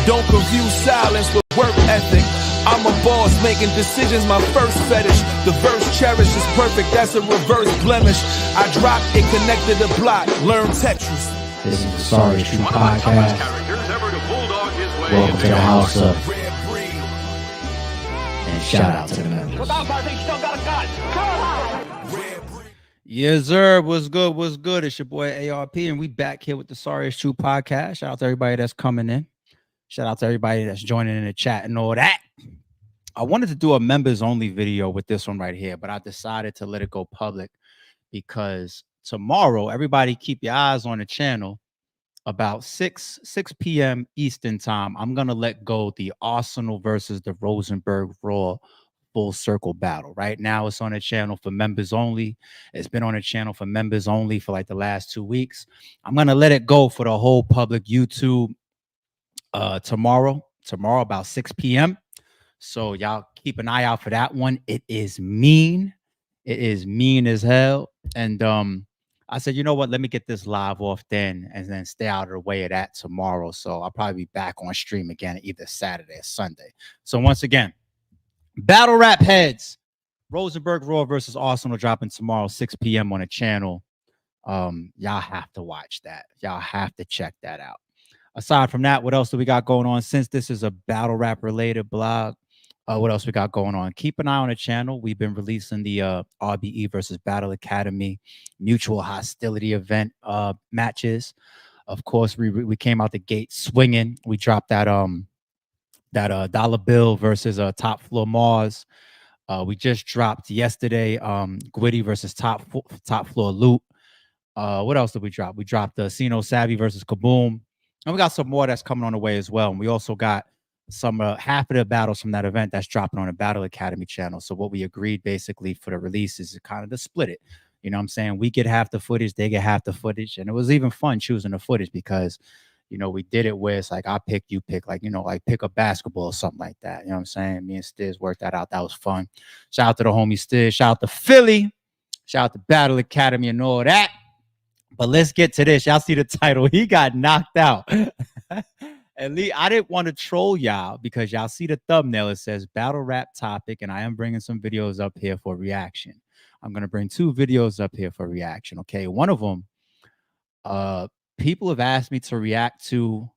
Don't confuse silence with work ethic. I'm a boss, making decisions my first fetish. The verse cherished is perfect, that's a reverse blemish. I dropped it, connected the block, learn Tetris. This is the Sorry True Podcast. Welcome to the house of. And shout out to the members. Yes, sir. What's good? What's good? It's your boy ARP, and we back here with the Sorry True Podcast. Shout out to everybody that's coming in. Shout out to everybody that's joining in the chat and all that. I wanted to do a members only video with this one right here, but I decided to let it go public because tomorrow, everybody keep your eyes on the channel. About 6 p.m. Eastern time, I'm going to let go the Arsenal versus the Rosenberg Raw full circle battle. Right now, it's on the channel for members only. It's been on the channel for members only for like the last 2 weeks. I'm going to let it go for the whole public YouTube tomorrow about 6 p.m. So y'all keep an eye out for that one. It is mean. It is mean as hell. And I said, you know what? Let me get this live off then and then stay out of the way of that tomorrow. So I'll probably be back on stream again either Saturday or Sunday. So once again, battle rap heads, Rosenberg Raw versus Arsenal dropping tomorrow, 6 p.m. on the channel. Y'all have to watch that. Y'all have to check that out. Aside from that, what else do we got going on? Since this is a battle rap related blog, what else we got going on? Keep an eye on the channel. We've been releasing the RBE versus Battle Academy mutual hostility event matches. Of course, we came out the gate swinging. We dropped that Dollar Bill versus Top Floor Mars. We just dropped yesterday Gotti versus Top Floor Loot. What else did we drop? We dropped the Sino Savvy versus Kaboom. And we got some more that's coming on the way as well. And we also got some half of the battles from that event that's dropping on the Battle Academy channel. So what we agreed basically for the release is kind of to split it. You know what I'm saying? We get half the footage, they get half the footage. And it was even fun choosing the footage because, you know, we did it where it's like I pick, you pick, like, you know, like pick a basketball or something like that. You know what I'm saying? Me and Stiz worked that out. That was fun. Shout out to the homie Stiz. Shout out to Philly. Shout out to Battle Academy and all that. But let's get to this. Y'all see the title. He got knocked out. At least I didn't want to troll y'all because y'all see the thumbnail. It says battle rap topic, and I am bringing some videos up here for reaction. I'm going to bring 2 videos up here for reaction. Okay. One of them, people have asked me to react to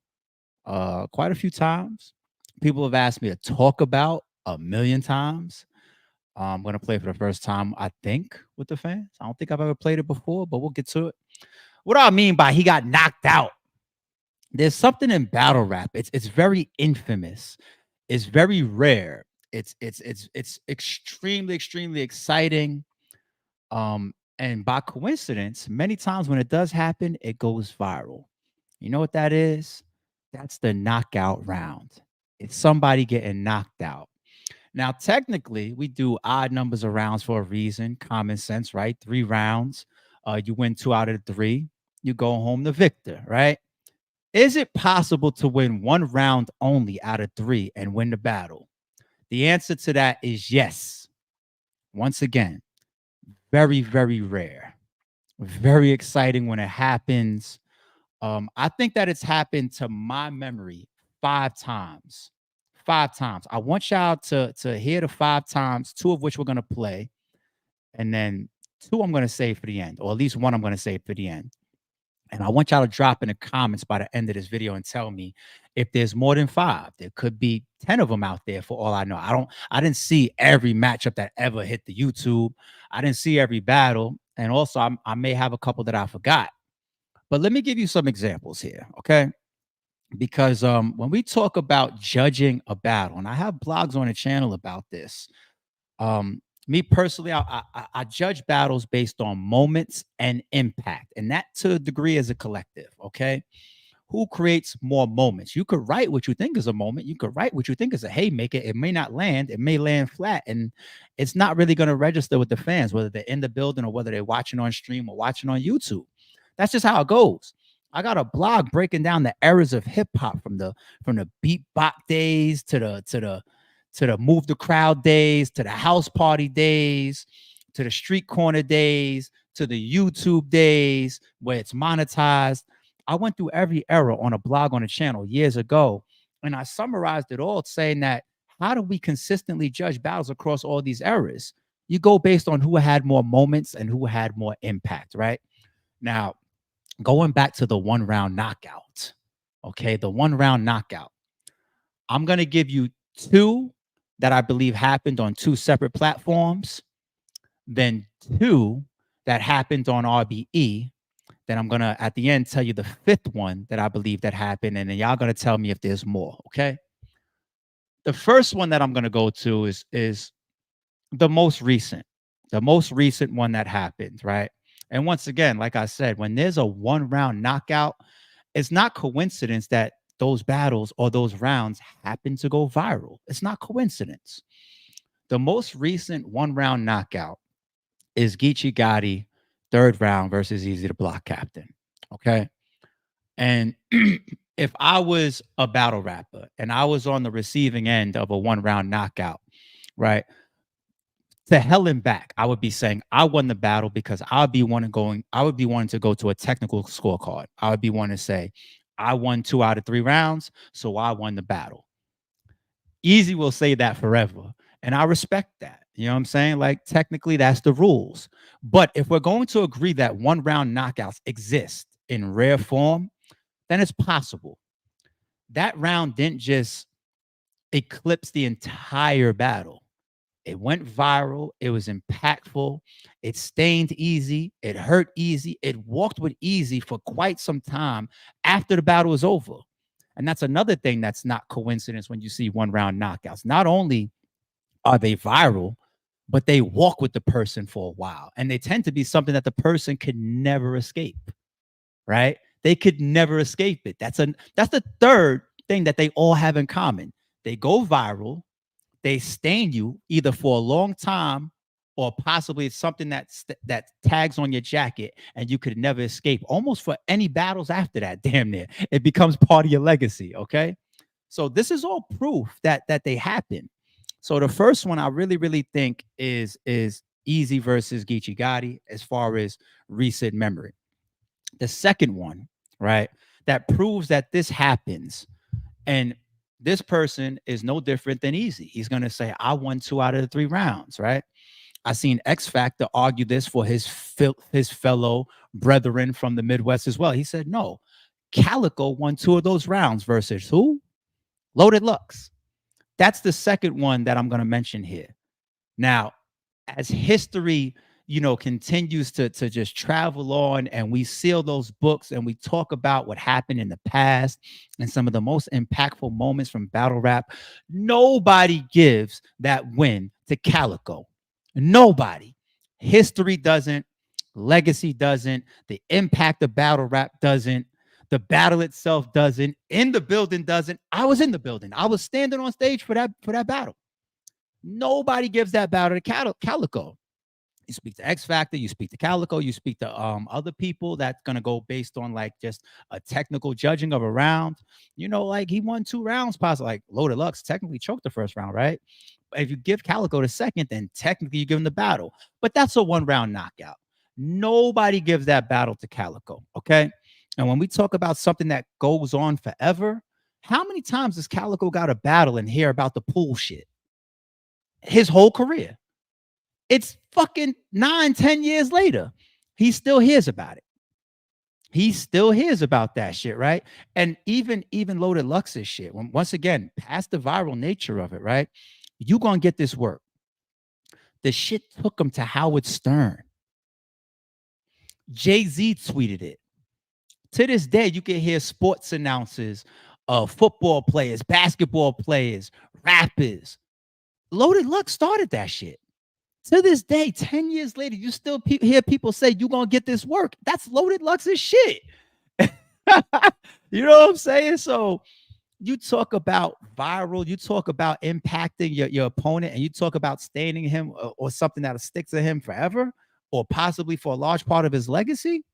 quite a few times. People have asked me to talk about 1,000,000 times. I'm going to play for the first time, I think, with the fans. I don't think I've ever played it before, but we'll get to it. What do I mean by he got knocked out? There's something in battle rap. It's very infamous. It's very rare. It's extremely, extremely exciting. And by coincidence, many times when it does happen, it goes viral. You know what that is? That's the knockout round. It's somebody getting knocked out. Now, technically, we do odd numbers of rounds for a reason. Common sense, right? 3 rounds. You win 2 out of the 3. You go home the victor, right? Is it possible to win 1 round only out of 3 and win the battle? The answer to that is yes. Once again, very, very rare. Very exciting when it happens. I think that it's happened to my memory 5 times. 5 times. I want y'all to hear the 5 times, 2 of which we're going to play. And then 2 I'm going to save for the end, or at least 1 I'm going to save for the end. And I want y'all to drop in the comments by the end of this video and tell me if there's more than 5. There could be 10 of them out there for all I know. I didn't see every matchup that ever hit the YouTube. I didn't see every battle. And also I may have a couple that I forgot. But let me give you some examples here, okay? Because when we talk about judging a battle, and I have blogs on the channel about this, me personally, I judge battles based on moments and impact, and that to a degree is a collective, okay? Who creates more moments? You could write what you think is a moment. You could write what you think is a haymaker. It may not land. It may land flat, and it's not really going to register with the fans, whether they're in the building or whether they're watching on stream or watching on YouTube. That's just how it goes. I got a blog breaking down the eras of hip hop from the beat bop days to the move the crowd days, to the house party days, to the street corner days, to the YouTube days where it's monetized. I went through every era on a blog on the channel years ago, And I summarized it all saying that how do we consistently judge battles across all these eras? You go based on who had more moments and who had more impact, right? Now, going back to the 1 round knockout, okay, the 1 round knockout. I'm going to give you 2 that I believe happened on 2 separate platforms, then 2 that happened on RBE. Then I'm going to, at the end, tell you the 5th one that I believe that happened. And then y'all going to tell me if there's more, okay? The first one that I'm going to go to is the most recent one that happened, right? And once again, like I said, when there's a 1 round knockout, it's not coincidence that those battles or those rounds happen to go viral. It's not coincidence. The most recent 1 round knockout is Gotti 3rd round versus Easy to Block Captain. Okay. And if I was a battle rapper and I was on the receiving end of a 1 round knockout, right? To hell and back, I would be saying I won the battle because I would be wanting to go to a technical scorecard. I would be wanting to say, I won 2 out of 3 rounds, so I won the battle. Easy will say that forever. And I respect that. You know what I'm saying? Like, technically, that's the rules. But if we're going to agree that 1 round knockouts exist in rare form, then it's possible. That round didn't just eclipse the entire battle. It went viral. It was impactful. It stained Easy. It hurt Easy. It walked with Easy for quite some time after the battle was over. And that's another thing that's not coincidence when you see 1 round knockouts. Not only are they viral, but they walk with the person for a while. And they tend to be something that the person could never escape, right? They could never escape it. That's the third thing that they all have in common. They go viral. They stain you either for a long time or possibly it's something that tags on your jacket and you could never escape. Almost for any battles after that, damn near. It becomes part of your legacy, okay? So this is all proof that they happen. So the first one I really, really think is Easy versus Geechee Gotti as far as recent memory. The second one, right, that proves that this happens, and this person is no different than Easy. He's going to say, I won 2 out of the 3 rounds, right? I seen X Factor argue this for his fellow brethren from the Midwest as well. He said, no, Calico won 2 of those rounds versus who? Loaded Lux. That's the second one that I'm going to mention here. Now, as history, continues to just travel on and we seal those books and we talk about what happened in the past and some of the most impactful moments from battle rap, nobody gives that win to Calico. Nobody. History doesn't. Legacy doesn't. The impact of battle rap doesn't. The battle itself doesn't. In the building doesn't. I was in the building. I was standing on stage for that battle. Nobody gives that battle to Calico. You speak to X Factor, you speak to Calico, you speak to other people that's gonna go based on like just a technical judging of a round. Like he won 2 rounds, possibly. Like Loaded Lux technically choked the first round, right? But if you give Calico the second, then technically you give him the battle. But that's a 1-round knockout. Nobody gives that battle to Calico, okay? And when we talk about something that goes on forever, how many times has Calico got a battle and hear about the pool shit? His whole career. It's fucking 9-10 years later. He still hears about it. He still hears about that shit, right? And even Loaded Lux's shit. Once again, past the viral nature of it, right? You gonna get this work. The shit took him to Howard Stern. Jay-Z tweeted it. To this day, you can hear sports announcers, football players, basketball players, rappers. Loaded Lux started that shit. To this day, 10 years later, you still hear people say, you're going to get this work. That's Loaded Lux's shit. You know what I'm saying? So you talk about viral, you talk about impacting your opponent, and you talk about staining him or something that'll stick to him forever, or possibly for a large part of his legacy.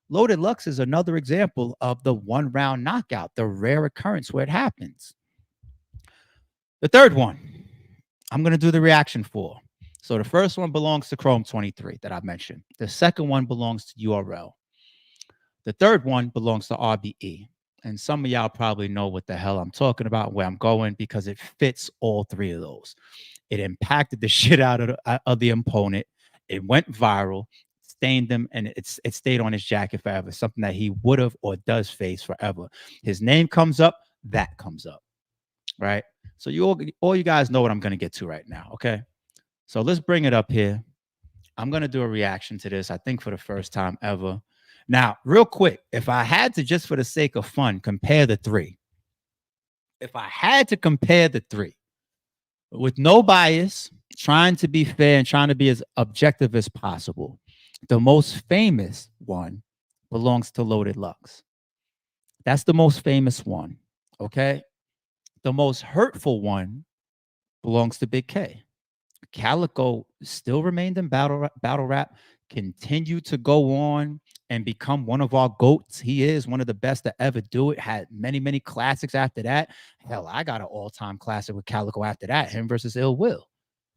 Loaded Lux is another example of the 1-round knockout, the rare occurrence where it happens. The third one, I'm going to do the reaction for. So the first one belongs to Chrome 23 that I mentioned. The second one belongs to URL. The third one belongs to RBE. And some of y'all probably know what the hell I'm talking about, where I'm going, because it fits all three of those. It impacted the shit out of the opponent. It went viral, stained him, and it stayed on his jacket forever. Something that he would have or does face forever. His name comes up, that comes up, right? So you all you guys know what I'm gonna get to right now, okay? So let's bring it up here. I'm gonna do a reaction to this, I think for the first time ever. Now, real quick, if I had to, just for the sake of fun, compare the three, if I had to compare the three with no bias, trying to be fair and trying to be as objective as possible, the most famous one belongs to Loaded Lux. That's the most famous one, okay? The most hurtful one belongs to Big K. Calico still remained in battle rap, continued to go on and become one of our GOATs. He is one of the best to ever do it. Had many, many classics after that. Hell, I got an all-time classic with Calico after that, him versus Ill Will.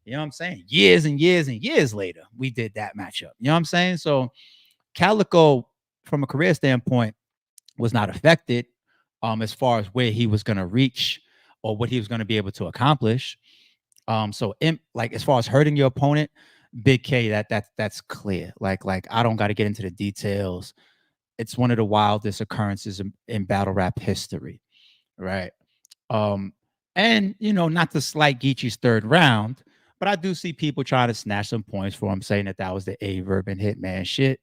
You know what I'm saying? Years and years and years later, we did that matchup. You know what I'm saying? So Calico, from a career standpoint, was not affected as far as where he was going to reach or what he was going to be able to accomplish. So like as far as hurting your opponent, Big K, that's clear. Like I don't got to get into the details. It's one of the wildest occurrences in battle rap history, right? And not to slight Geechee's third round, but I do see people trying to snatch some points for him, saying that was the Averb and Hitman shit.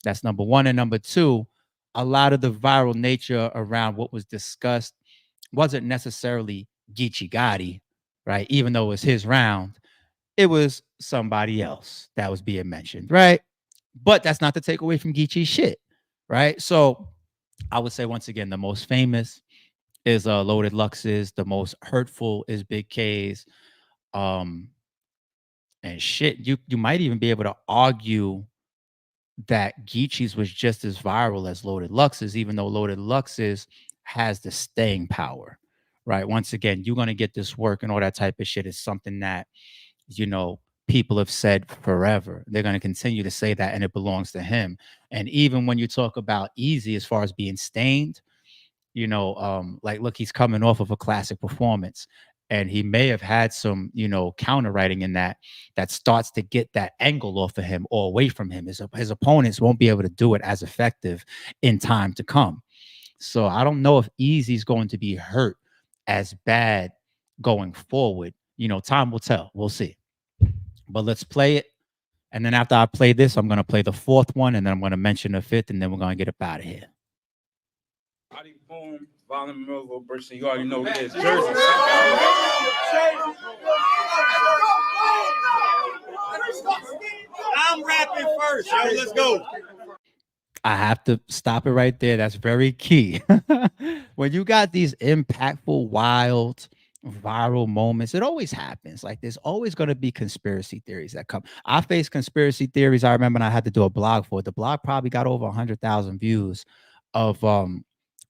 That's number one. And number two, a lot of the viral nature around what was discussed wasn't necessarily Geechee Gotti, right? Even though it was his round, it was somebody else that was being mentioned, right? But that's not to take away from Geechee's shit, right? So I would say, once again, the most famous is Loaded Lux's, the most hurtful is Big K's. And shit, you might even be able to argue that Geechee's was just as viral as Loaded Lux's, even though Loaded Lux's has the staying power, right? Once again, you're going to get this work and all that type of shit is something that, people have said forever. They're going to continue to say that, and it belongs to him. And even when you talk about Easy, as far as being stained, like, look, he's coming off of a classic performance, and he may have had some, counter writing in that starts to get that angle off of him or away from him. His opponents won't be able to do it as effective in time to come. So I don't know if Easy's going to be hurt as bad going forward. Time will tell. We'll see. But let's play it. And then after I play this, I'm going to play the fourth one, and then I'm going to mention the fifth, and then we're going to get up out of here. Boom, volume Millville, Bristol. You already know what it is. Jersey. I'm rapping first, yo. Let's go. I have to stop it right there. That's very key. When you got these impactful, wild, viral moments, it always happens. Like, there's always going to be conspiracy theories that come. I faced conspiracy theories. I remember I had to do a blog for it. The blog probably got over 100,000 views of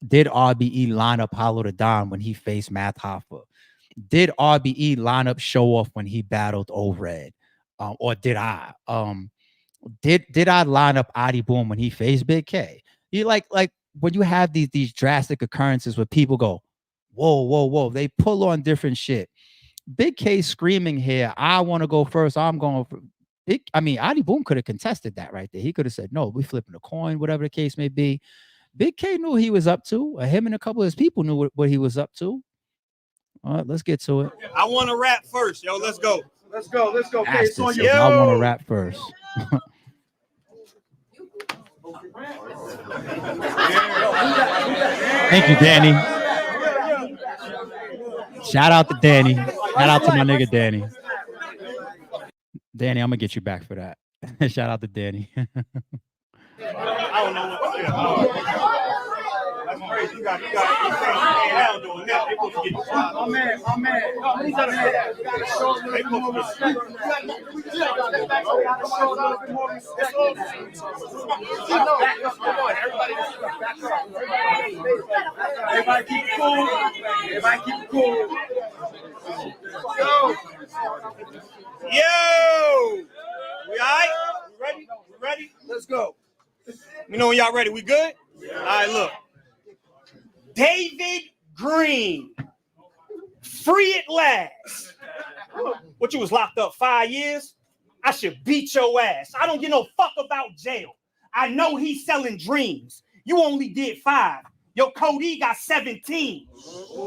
did RBE line up Hollow the Don when he faced Math Hoffa? Did RBE line up Show Off when he battled O-Red? Or did I? Did I line up Adi Boom when he faced Big K? You like when you have these drastic occurrences where people go, whoa, they pull on different shit. Big K screaming here, I want to go first. I'm going for Big. I mean, Adi Boom could have contested that right there. He could have said, no, we flipping a coin, whatever the case may be. Big K knew what he was up to. Him and a couple of his people knew what he was up to. All right, let's get to it. I want to rap first, yo. Let's go. Let's go. Okay, it's on you. I want to rap first. Thank you, Danny. Shout out to Danny. Shout out to my nigga Danny. Danny, I'm gonna get you back for that. Shout out to Danny. I don't know what to say. That's crazy. You got hell doing that. They supposed to get shot. My man. You gotta show a little more respect. Everybody keep it cool. Yo! We all right? We ready? Let's go. You know when y'all ready. We good? All right, look. David Green, free at last. What, you was locked up 5 years? I should beat your ass. I don't give no fuck about jail. I know he's selling dreams. You only did 5. Your Cody got 17.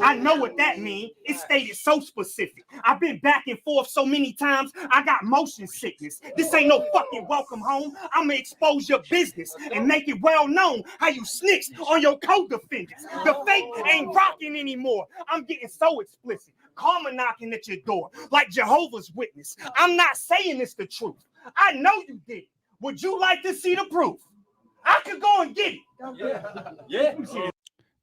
I know what that means. It stated so specific. I've been back and forth so many times, I got motion sickness. This ain't no fucking welcome home. I'm gonna expose your business and make it well known how you snitched on your co-defendants. The fake ain't rocking anymore. I'm getting so explicit. Karma knocking at your door like Jehovah's Witness. I'm not saying it's the truth. I know you did it. Would you like to see the proof? I could go and get it. Yeah.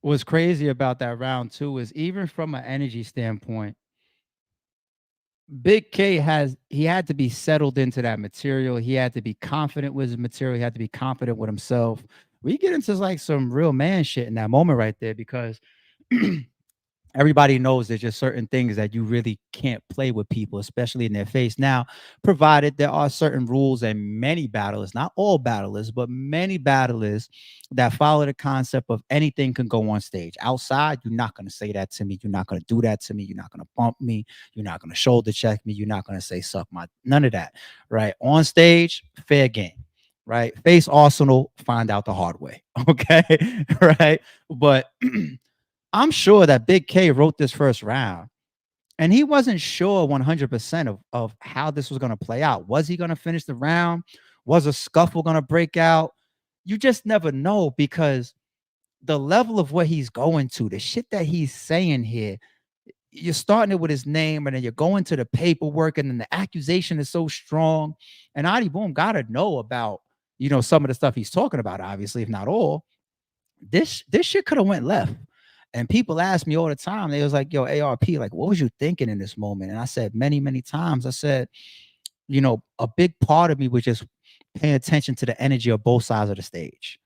What's crazy about that round too is even from an energy standpoint, Big K had to be settled into that material. He had to be confident with his material. He had to be confident with himself. We get into like some real man shit in that moment right there because everybody knows there's just certain things that you really can't play with people, especially in their face. Now, provided there are certain rules and many battlers, not all battlers, but many battlers that follow the concept of anything can go on stage. Outside, you're not going to say that to me. You're not going to do that to me. You're not going to bump me. You're not going to shoulder check me. You're not going to say suck my, none of that, right? On stage, fair game, right? Face Arsenal, find out the hard way, okay, right? But I'm sure that Big K wrote this first round and he wasn't sure 100% of how this was going to play out. Was he going to finish the round? Was a scuffle going to break out? You just never know because the level of what he's going to, the shit that he's saying here, you're starting it with his name and then you're going to the paperwork and then the accusation is so strong. And Adi Boom got to know about, you know, some of the stuff he's talking about, obviously, if not all. This shit could have went left. And people ask me all the time, they was like, yo, ARP, like, what was you thinking in this moment? And I said many, many times, I said, you know, a big part of me was just paying attention to the energy of both sides of the stage,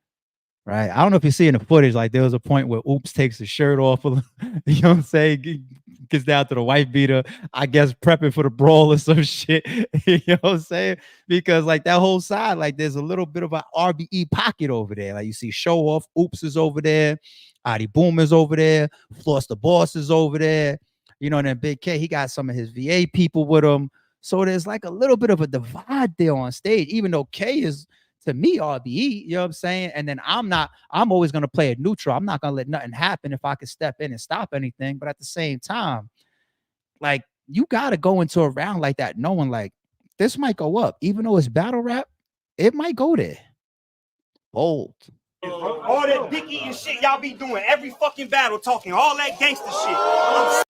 right? I don't know if you see in the footage, like there was a point where Oops takes his shirt off, you know what I'm saying? Gets down to the white beater, I guess prepping for the brawl or some shit, you know what I'm saying? Because like that whole side, like there's a little bit of an RBE pocket over there. Like you see Show Off, Oops is over there, Adi Boom is over there, Floss the Boss is over there, you know, and then Big K, he got some of his VA people with him. So there's like a little bit of a divide there on stage, even though K is, to me, RBE, you know what I'm saying? And then I'm always going to play it neutral. I'm not going to let nothing happen if I could step in and stop anything. But at the same time, like, you got to go into a round like that knowing, like, this might go up. Even though it's battle rap, it might go there. Bold. All that dick eating shit y'all be doing, every fucking battle talking, all that gangster shit.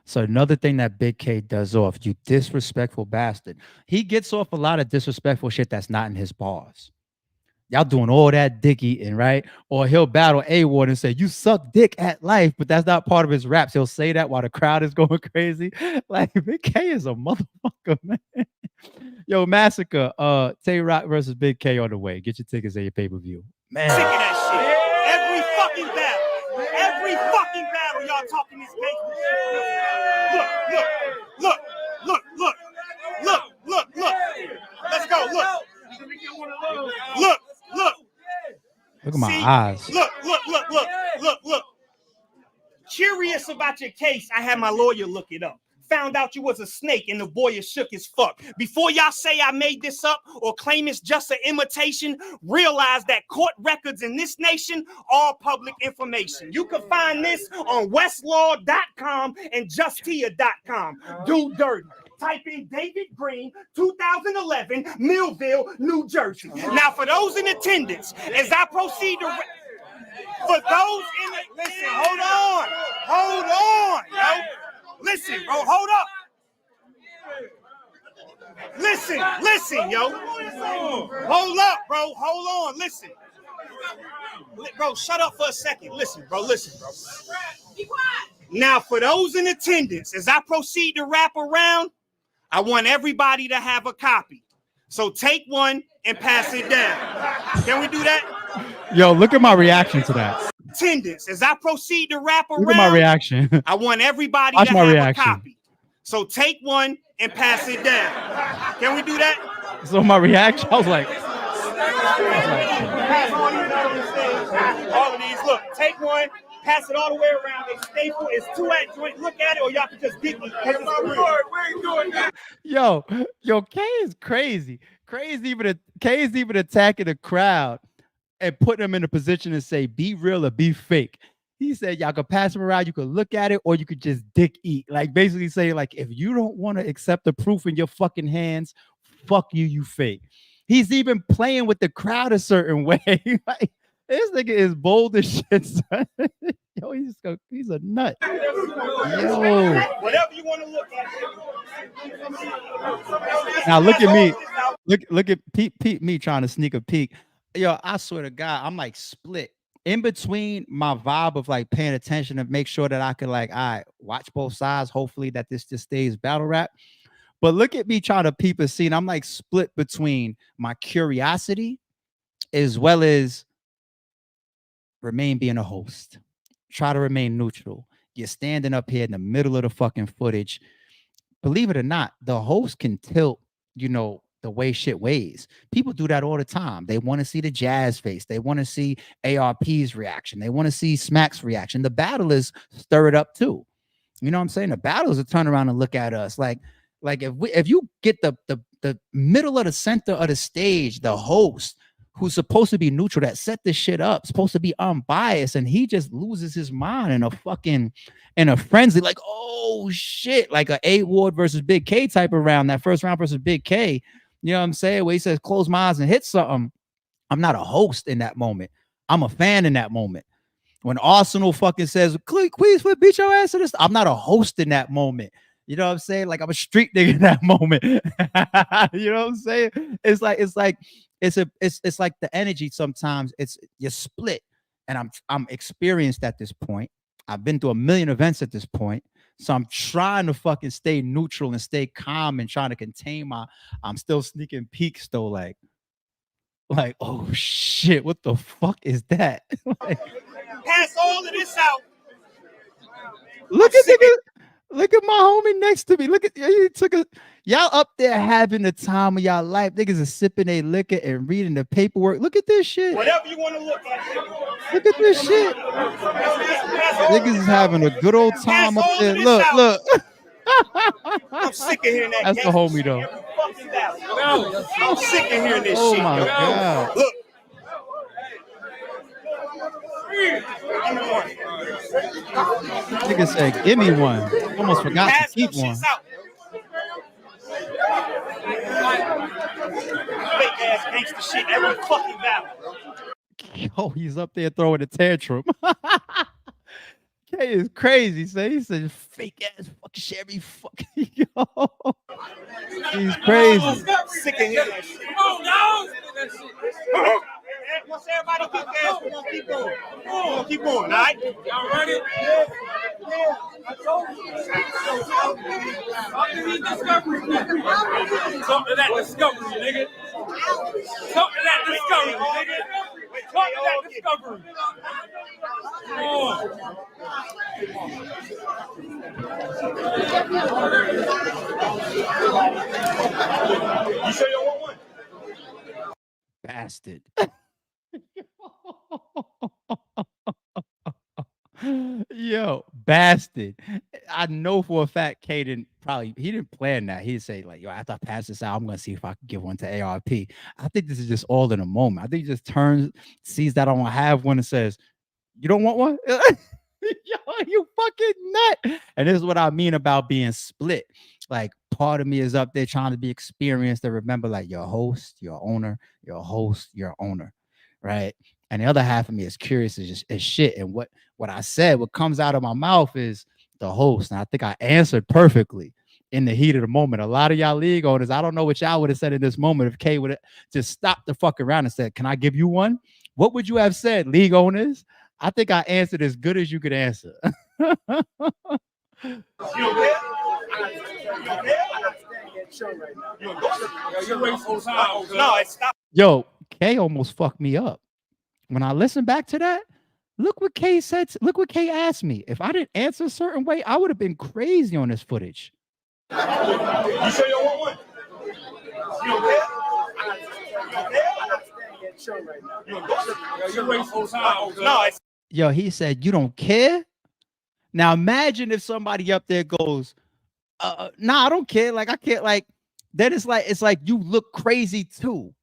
So another thing that Big K does off, you disrespectful bastard. He gets off a lot of disrespectful shit that's not in his bars. Y'all doing all that dick eating, right? Or he'll battle A-Ward and say, you suck dick at life, but that's not part of his raps. He'll say that while the crowd is going crazy. Like, Big K is a motherfucker, man. Yo, Massacre, Tay-Rock versus Big K on the way. Get your tickets at your pay-per-view. Man. Sick of that shit. Every fucking battle, y'all talking this gangster shit. Look. Let's go, look. Look at my eyes. Look. Curious about your case, I had my lawyer look it up. Found out you was a snake and the boy is shook as fuck. Before y'all say I made this up or claim it's just an imitation, realize that court records in this nation are public information. You can find this on westlaw.com and justia.com. Do dirty. Type in David Green, 2011, Millville, New Jersey. Now, for those in attendance, as I proceed to... For those in the... Listen, hold on, yo. Listen, bro, hold up. Listen, yo. Hold up, bro. Hold on, listen. Bro, shut up for a second. Listen, bro. Now, for those in attendance, as I proceed to wrap around, I want everybody to have a copy. So take one and pass it down. Can we do that? Yo, look at my reaction to that. Attendance, as I proceed to wrap around, look at my reaction. I want everybody Watch to my have reaction. a copy. So take one and pass it down. Can we do that? So my reaction, I was like, Pass all these on the stage. All of these. Look, take one, pass it all the way around. They staple. It's 2 at joint. Look at it, or y'all can just dig me. We ain't doing that. Yo, K is crazy. K is even attacking the crowd and putting them in a position to say, be real or be fake. He said, y'all could pass them around, you could look at it, or you could just dick eat. Like basically saying, like, if you don't want to accept the proof in your fucking hands, fuck you, you fake. He's even playing with the crowd a certain way. Like, this nigga is bold as shit, son. Yo, he's a nut. Yo. Whatever you want to look at. Now look at me. Look at Pete me trying to sneak a peek. Yo, I swear to God, I'm like split in between my vibe of like paying attention to make sure that I could like, watch both sides. Hopefully that this just stays battle rap. But look at me trying to peep a scene. I'm like split between my curiosity as well as remain being a host. Try to remain neutral. You're standing up here in the middle of the fucking footage. Believe it or not, the host can tilt, you know, the way shit weighs. People do that all the time. They want to see the Jazz face. They want to see ARP's reaction. They want to see Smack's reaction. The battlers stir it up too. You know what I'm saying? The battlers will turn around and look at us like if you get the middle of the center of the stage, the host who's supposed to be neutral, that set this shit up, supposed to be unbiased, and he just loses his mind in a frenzy, like, oh shit, like a A Ward versus Big K type of round, that first round versus Big K. You know what I'm saying? Where he says, close my eyes and hit something. I'm not a host in that moment. I'm a fan in that moment. When Arsenal fucking says, please beat your ass to this, I'm not a host in that moment. You know what I'm saying? Like I'm a street nigga in that moment. You know what I'm saying? It's like the energy sometimes. You're split. And I'm experienced at this point. I've been to a million events at this point. So I'm trying to fucking stay neutral and stay calm and trying to contain I'm still sneaking peeks though, like, oh shit, what the fuck is that? Like, pass all of this out. Look at my homie next to me. Look at y'all up there having the time of y'all life. Niggas are sipping a liquor and reading the paperwork. Look at this shit. Whatever you want to look at. Look at this shit. Niggas is having a good old time up there. Look. I'm sick of hearing that. That's the homie though. I'm sick of hearing this shit. Oh my God. Look. Nigga said, give me one. Almost forgot to keep one. Fake ass gangster shit every fucking battle. Yo, he's up there throwing a tantrum. K is crazy. So he said, fake ass fucking shit every fucking yo. He's crazy. Sick of hearing that shit. Come on, now. Once everybody kick ass, we're gonna keep going. We're gonna keep going, all right? Y'all ready? Yeah. I told you. Talk to that discovery, nigga. Talk to that discovery, nigga. Talk to that discovery. Come on. You sure you want one? Bastard. Yo, bastard. I know for a fact he didn't plan that. He'd say, like, yo, after I pass this out, I'm gonna see if I can give one to ARP. I think this is just all in a moment. I think he just turns, sees that I don't have one and says, you don't want one? Yo, you fucking nut. And this is what I mean about being split. Like, part of me is up there trying to be experienced and remember, like, your host, your owner, your host, your owner, right? And the other half of me is curious as shit. And what I said, what comes out of my mouth is the host. And I think I answered perfectly in the heat of the moment. A lot of y'all league owners, I don't know what y'all would have said in this moment if K would have just stopped the fuck around and said, can I give you one? What would you have said, league owners? I think I answered as good as you could answer. Yo, K almost fucked me up. When I listen back to that, look what K said. Look what K asked me. If I didn't answer a certain way, I would have been crazy on this footage. You sure you want one? You okay? Yo, he said, you don't care? Now imagine if somebody up there goes, nah, I don't care. Like, I can't, like, then it's like you look crazy too.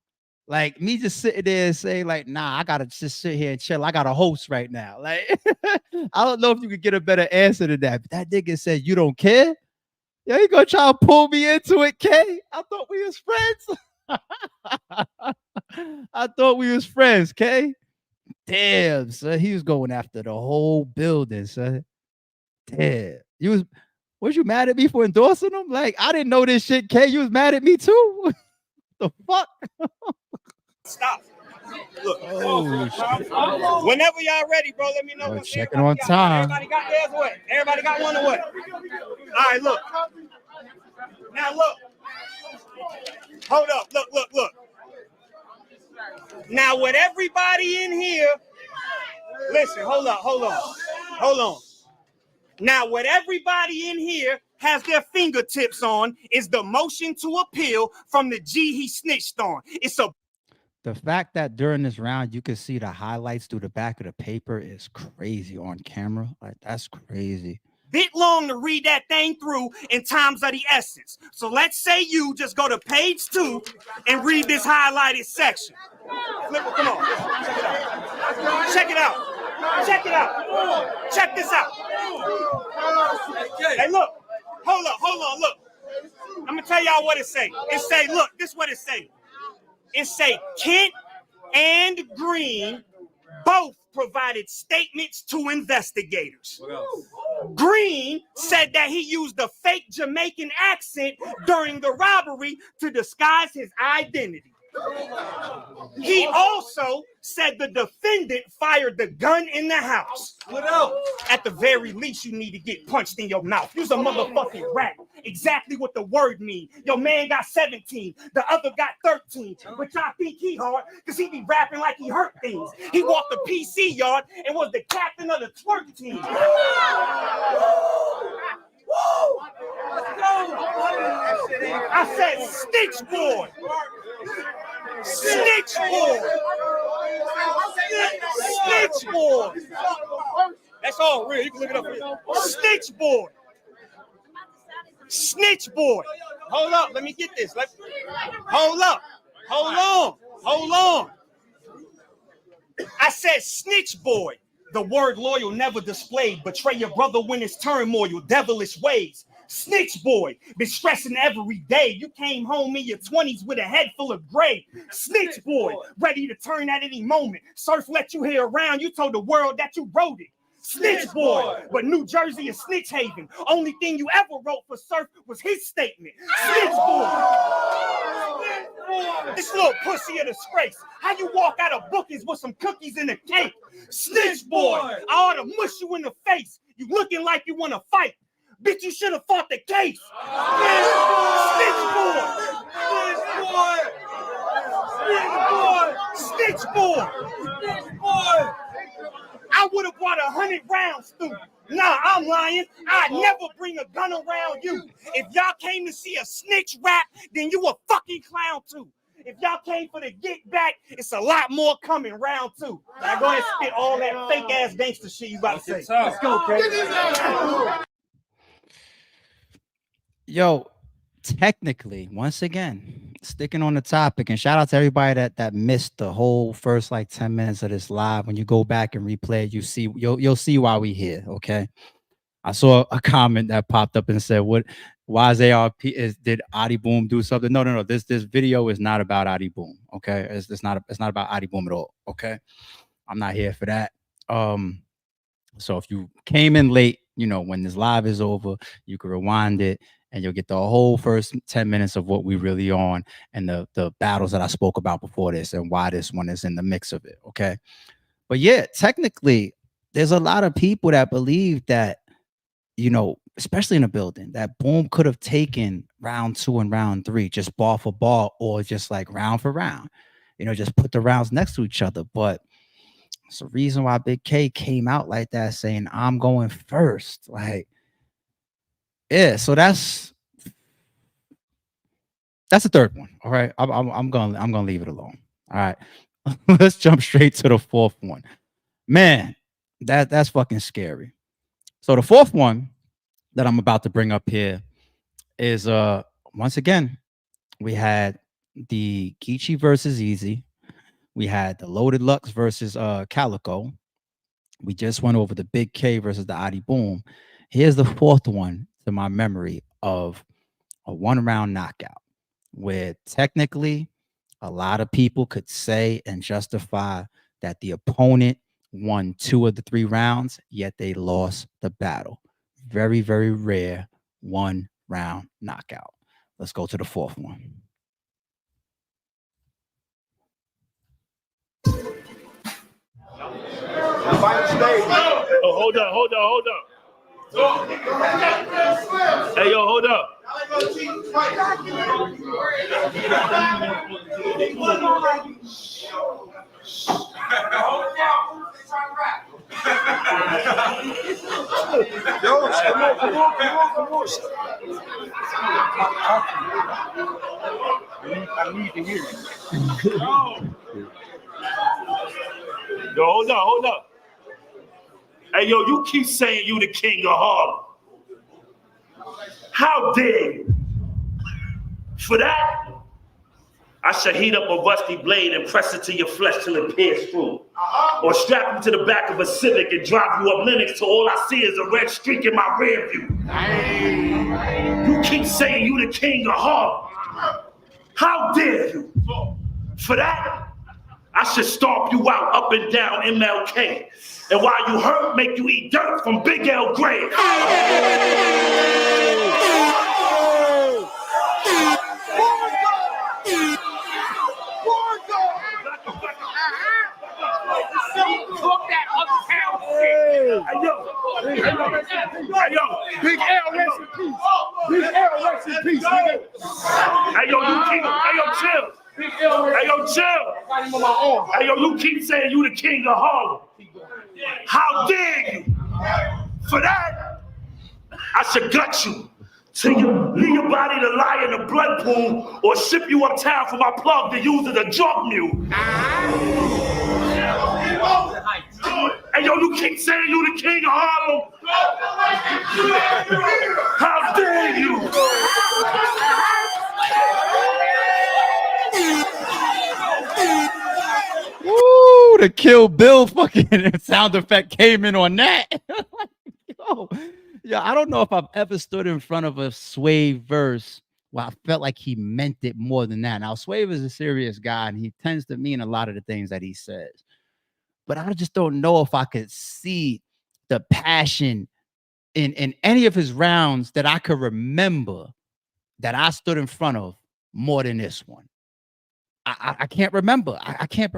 Like me just sitting there and say, like, nah, I gotta just sit here and chill. I got a host right now. Like, I don't know if you could get a better answer than that. But that nigga said, you don't care? Yeah, you gonna try to pull me into it, K? I thought we was friends. I thought we was friends, K. Damn, son. He was going after the whole building, son. Damn. Was you mad at me for endorsing him? Like, I didn't know this shit, K. You was mad at me too? The fuck? Stop. Look. Oh, Whenever y'all ready, bro, let me know. shit. Checking on time. Everybody got theirs what? Everybody got one or what? All right, look. Now look. Hold up. Look. Now with everybody in here, listen, hold on. Now what everybody in here has their fingertips on is the motion to appeal from the G he snitched on. It's a The fact that during this round you can see the highlights through the back of the paper is crazy on camera. Like, that's crazy. bit long to read that thing through in times of the essence. So let's say you just go to page 2 and read this highlighted section. Flip it, come on. Check it out. Check this out. Hey, look. Hold on, look. I'm gonna tell y'all what it say. It say, look, this is what it say. It say Kent and Green both provided statements to investigators. Green said that he used a fake Jamaican accent during the robbery to disguise his identity. He also said the defendant fired the gun in the house. What else? At the very least, you need to get punched in your mouth. You's a motherfucking rat. Exactly what the word mean. Your man got 17, the other got 13. But y'all think he hard because he be rapping like he hurt things. He walked the PC yard and was the captain of the twerk team. I said stitch boy. Snitch boy. That's all real. You can look it up here. Snitch boy. Hold up. Let me get this. Hold on. I said snitch boy. The word loyal never displayed. Betray your brother when it's turmoil. Devilish ways. Snitch boy, been stressing every day. You came home in your 20s with a head full of gray. Snitch boy, ready to turn at any moment. Surf let you hear around. You told the world that you wrote it. Snitch boy, but New Jersey is snitch haven. Only thing you ever wrote for Surf was his statement. Snitch boy. This little pussy a disgrace. How you walk out of bookies with some cookies and a cake? Snitch boy, I ought to mush you in the face. You looking like you want to fight. Bitch, you should have fought the case. Snitch boy. I would have brought 100 rounds through. Nah, I'm lying. I'd never bring a gun around you. If y'all came to see a snitch rap, then you a fucking clown too. If y'all came for the get back, it's a lot more coming round 2. Now go ahead and spit all that fake ass gangster shit you about to say. Let's go, Kay. Yo, technically, once again, sticking on the topic, and shout out to everybody that missed the whole first like 10 minutes of this live. When you go back and replay it, you'll see why we here. Okay. I saw a comment that popped up and said, why is ARP did Adi Boom do something? No. This video is not about Adi Boom. Okay. It's not about Adi Boom at all. Okay. I'm not here for that. So if you came in late, when this live is over, you can rewind it and you'll get the whole first 10 minutes of what we really on and the battles that I spoke about before this and why this one is in the mix of it. Okay. But yeah, technically, there's a lot of people that believe that, especially in a building, that Boom could have taken round 2 and round 3, just ball for ball, or just like round for round, just put the rounds next to each other. But it's the reason why Big K came out like that, saying, I'm going first. Like, yeah, so that's the third one. All right. I'm gonna leave it alone. All right. Let's jump straight to the fourth one. Man, That's fucking scary. So the fourth one that I'm about to bring up here is once again, we had the Geechee versus Easy. We had the Loaded Lux versus Calico. We just went over the Big K versus the Adi Boom. Here's the fourth one to my memory of a 1-round knockout, where technically a lot of people could say and justify that the opponent won 2 of the 3 rounds, yet they lost the battle. Very, very rare 1-round knockout. Let's go to the fourth one. Oh, hold on. Hey, yo, hold up. I need to hear it. Yo, hold up. Hey, yo, you keep saying you the king of Harlem. How dare you? For that, I should heat up a rusty blade and press it to your flesh till it pierces through. Or strap you to the back of a Civic and drive you up Lennox till all I see is a red streak in my rear view. You keep saying you the king of Harlem. How dare you? For that, I should stomp you out up and down MLK. And while you hurt, make you eat dirt from Big L grave. Hey, yo, Big L, rest in peace. Big L, rest in peace, nigga. Hey, yo, you keep, hey, yo, chill. Hey, yo, chill. Hey, yo, you keep saying you the king of Harlem. How dare you? For that, I should gut you till you leave your body to lie in a blood pool or ship you uptown for my plug to use as a drug mule. Hey, yo, you keep saying you the king of Harlem. How dare you? Woo, the Kill Bill fucking sound effect came in on that. Yo, I don't know if I've ever stood in front of a Swave verse where I felt like he meant it more than that. Now, Swave is a serious guy, and he tends to mean a lot of the things that he says. But I just don't know if I could see the passion in any of his rounds that I could remember that I stood in front of more than this one. I can't remember. I can't,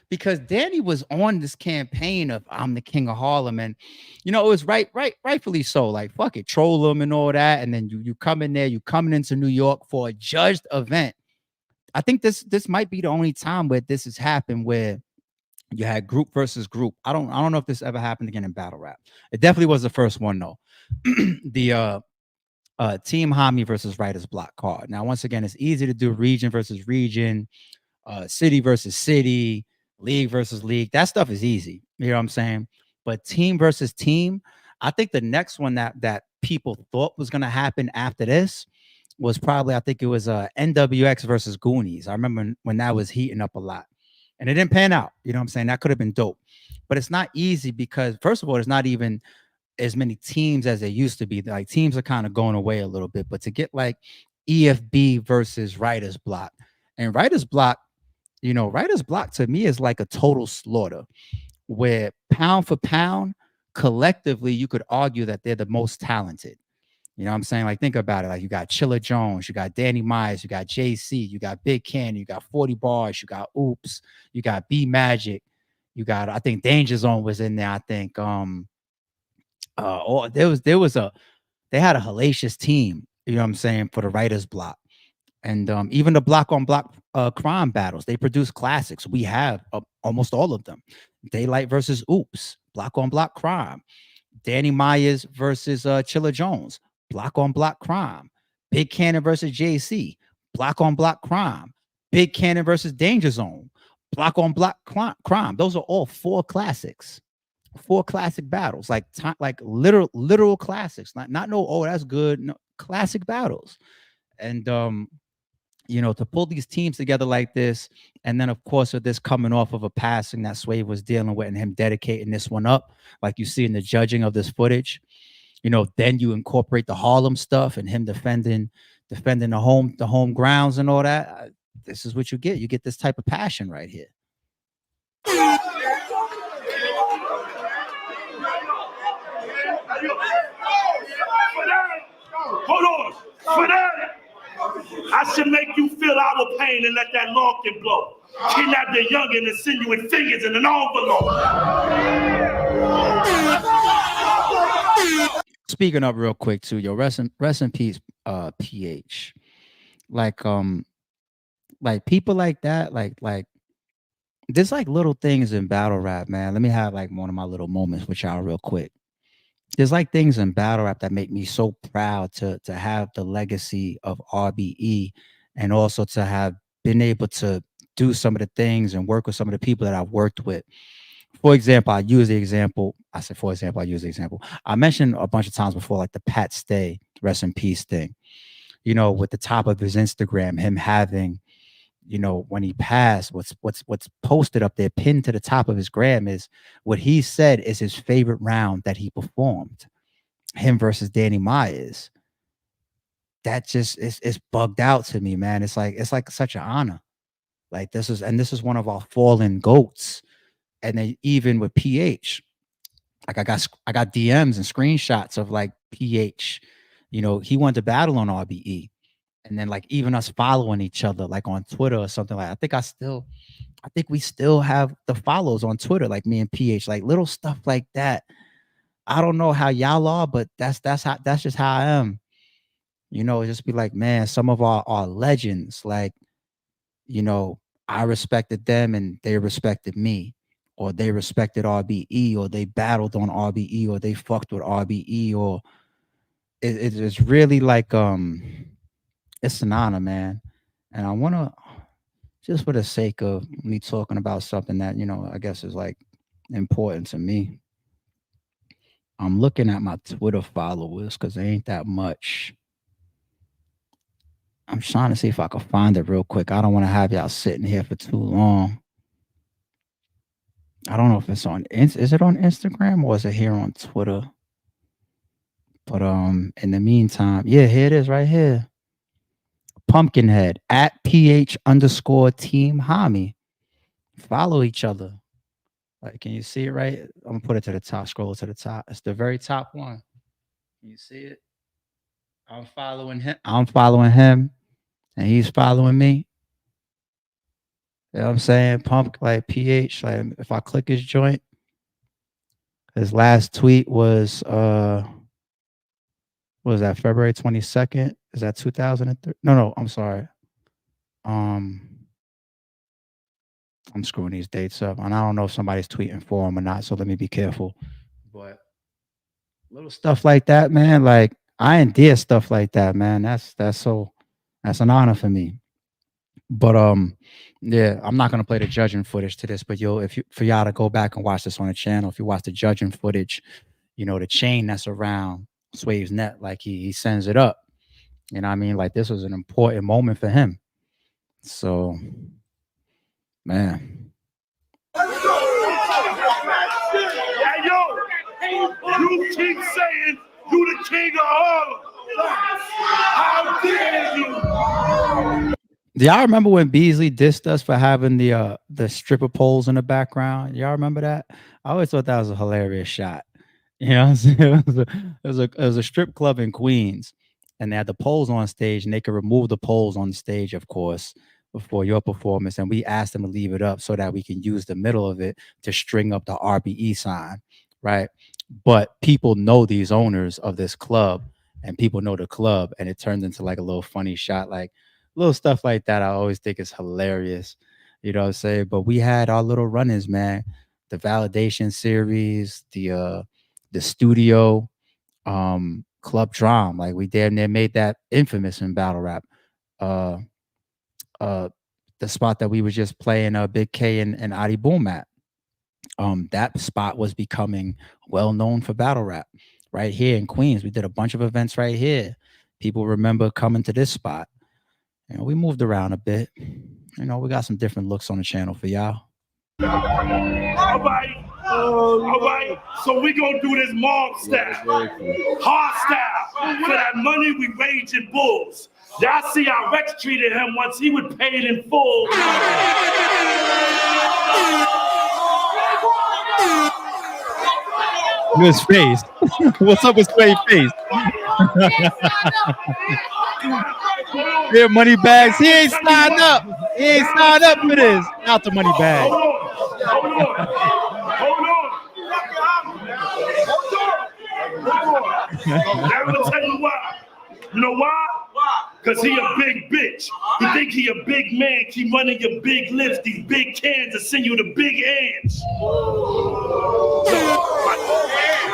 because Danny was on this campaign of I'm the king of Harlem, and you know it was rightfully so. Like fuck it, troll him and all that, and then you come in there, you coming into New York for a judged event. I think this might be the only time where this has happened where you had group versus group. I don't know if this ever happened again in battle rap. It definitely was the first one though. The Team Hami versus Writer's Block card. Now once again, it's easy to do region versus region. City versus city, league versus league. That stuff is easy. You know what I'm saying? But team versus team, I think the next one that people thought was going to happen after this was probably, I think it was NWX versus Goonies. I remember when that was heating up a lot. And it didn't pan out. You know what I'm saying? That could have been dope. But it's not easy because, first of all, there's not even as many teams as there used to be. Like, teams are kind of going away a little bit. But to get like EFB versus Writer's Block. And Writer's Block, you know, Writer's Block to me is like a total slaughter where pound for pound, collectively, you could argue that they're the most talented. You know what I'm saying? Like, think about it. Like, you got Chilla Jones, you got Danny Myers, you got JC, you got Big Candy, you got 40 Bars, you got Oops, you got B Magic, you got, I think Danger Zone was in there. I think they had a hellacious team, you know what I'm saying, for the Writer's Block. And even the block on block crime battles, they produce classics. We have almost all of them. Daylight versus Oops, block on block crime. Danny Myers versus Chilla Jones, block on block crime. Big Cannon versus JC, block on block crime. Big Cannon versus Danger Zone, block on block crime. Those are all 4 classics. 4 classic battles, like literal classics, not no, oh, that's good, no, classic battles. And to pull these teams together like this, and then of course with this coming off of a passing that Swave was dealing with and him dedicating this one up, like you see in the judging of this footage, then you incorporate the Harlem stuff and him defending the home grounds and all that. This is what you get. You get this type of passion right here. Hold on. For that, I should make you feel our pain and let that Larkin blow. Kidnap the youngin' and send you with fingers in an envelope. Speaking up real quick too, yo, rest in peace, PH. Like people like that, like there's like little things in battle rap, man. Let me have like one of my little moments with y'all real quick. There's like things in battle rap that make me so proud to have the legacy of RBE, and also to have been able to do some of the things and work with some of the people that I've worked with. For example, I mentioned a bunch of times before, like the Pat Stay, rest in peace thing, with the top of his Instagram, him having, when he passed, what's posted up there, pinned to the top of his gram, is what he said is his favorite round that he performed, him versus Danny Myers. That just it's bugged out to me, man. It's like such an honor. Like this is one of our fallen goats. And then even with PH, like I got DMs and screenshots of like PH, he wanted to battle on RBE. And then like even us following each other, like on Twitter or something like, I think we still have the follows on Twitter, like me and PH, like little stuff like that. I don't know how y'all are, but that's just how I am. Just be like, man, some of our legends, like, I respected them and they respected me, or they respected RBE, or they battled on RBE, or they fucked with RBE, or it's really like it's an honor, man. And I want to, just for the sake of me talking about something that I guess is like important to me, I'm looking at my Twitter followers because there ain't that much. I'm trying to see if I can find it real quick. I don't want to have y'all sitting here for too long. I don't know if it's is it on Instagram or is it here on Twitter? But in the meantime, yeah, here it is right here. Pumpkinhead at PH_Team Hami. Follow each other. Like, can you see it right? I'm gonna put it to the top, scroll to the top. It's the very top one. Can you see it? I'm following him, and he's following me. You know what I'm saying? Pump like PH. Like if I click his joint, his last tweet was what was that, February 22nd? Is that 2003? No, I'm sorry. I'm screwing these dates up, and I don't know if somebody's tweeting for him or not, so let me be careful. But little stuff like that, man, like I endear stuff like that, man. That's an honor for me. But yeah, I'm not gonna play the judging footage to this, but for y'all to go back and watch this on the channel, if you watch the judging footage, the chain that's around Swave's neck, like he sends it up. You know what I mean? Like this was an important moment for him. So, man. Hey, yo, you keep saying you the king of Harlem. How dare you? Do y'all remember when Beasley dissed us for having the stripper poles in the background? Y'all remember that? I always thought that was a hilarious shot. You know what I'm saying? It was a strip club in Queens, and they had the poles on stage, and they could remove the poles on the stage, of course, before your performance. And we asked them to leave it up so that we can use the middle of it to string up the RBE sign, right? But people know these owners of this club, and people know the club, and it turns into like a little funny shot, like little stuff like that. I always think is hilarious. You know what I'm saying? But we had our little run-ins, man. The validation series, the studio, club drum. Like we damn near made that infamous in battle rap. The spot that we was just playing Big K and Adi Boom at. that spot was becoming well known for battle rap right here in Queens. We did a bunch of events right here. People remember coming to this spot. You know, we moved around a bit. You know, we got some different looks on the channel for y'all. All right. So we gonna do this mob style, hard style. For that money, we raging bulls. Y'all see how Rex treated him once he was paid in full. His face. What's up with Swave face? Here, money bags. He ain't signed up. He ain't signed up for this. Out the money bag. Hold on. I'm gonna tell you why. You know why? Because he a big bitch. He think he a big man. Keep running your big lips, these big cans to send you the big hands.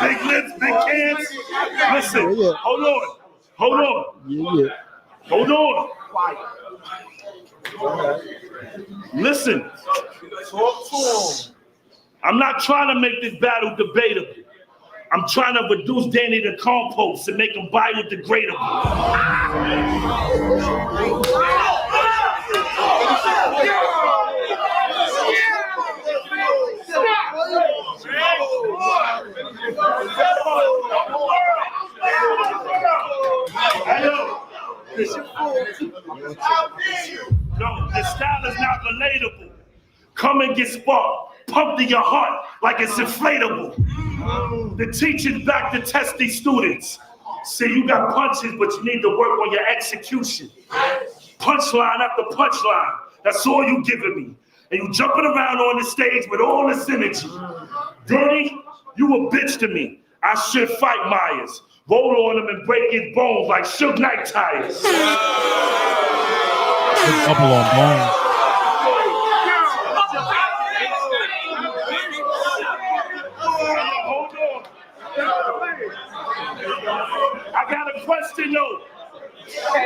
Big lips, big cans. Listen, hold on. Listen. I'm not trying to make this battle debatable. I'm trying to reduce Danny to compost and make him biodegradable. No, this style is not relatable. Come and get sparked. Pumped in your heart like it's inflatable. The teacher's back to test these students. Say you got punches, but you need to work on your execution. Punchline after punchline. That's all you giving me. And you jumping around on the stage with all this energy. Danny, you a bitch to me. I should fight Myers. Roll on him and break his bones like Suge Knight tires. Double on bones.